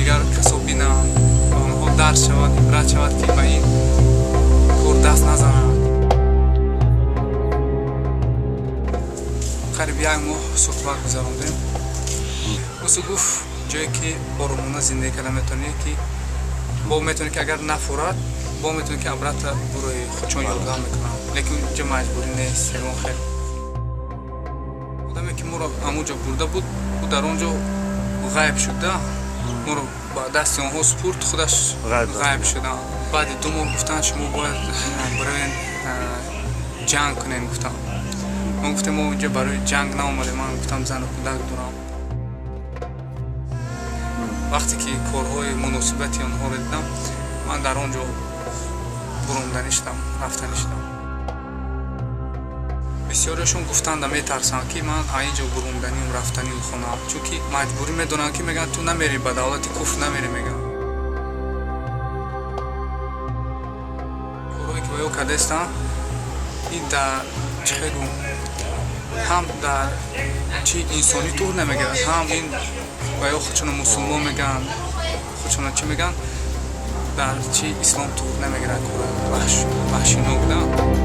дигар касо бинанд ва онҳо дарс шавад, ибрат шавад, ки ба ин кор даст назананд. қариб 1 моҳ суҳбат гузарондем. ӯ гуфт ҷое ки оромона зиндагӣ карда метавонӣ, ки бо метавонӣ ки агар нафурад, бо метавонӣ ки албатта бурӯи худчон ёрдам мекунам, лекин ҷо маҷбурӣ нест. хел одаме ки моро амуҷо бурда буд, ӯ дар он ҷо ғайб шуда, моро ба дасти онҳо спурд, худаш ғайб шуда. баъди 2 моҳ гуфтанд шумо бояд барои ҷанг кунем. гуфтам ман гуфтам мо инҷо барои ҷанг наомадем, ман гуфтам зану кӯдак дорам. вақте ки корҳои муносибати онҳоро дидам, ман дар он ҷо буронданӣ шудам, рафтанӣ шудам. бисёрешон гуфтанда метарсанд ки ман ин ҷо буронданим, рафтаним хонам, чунки маҷбурӣ медонанд ки мегӯянд ту намери ба давлати куфр намери, мегӯянд. корҳое ки ваё кардастанд, ин дар чӣ хелу ҳам дар чи инсонӣ тур намегирад, ҳам ин ваё худшона мусулмон мегӯянд, худшона чӣ мегӯянд, дар чи ислом тур намегирад. кори ваҳшинок да.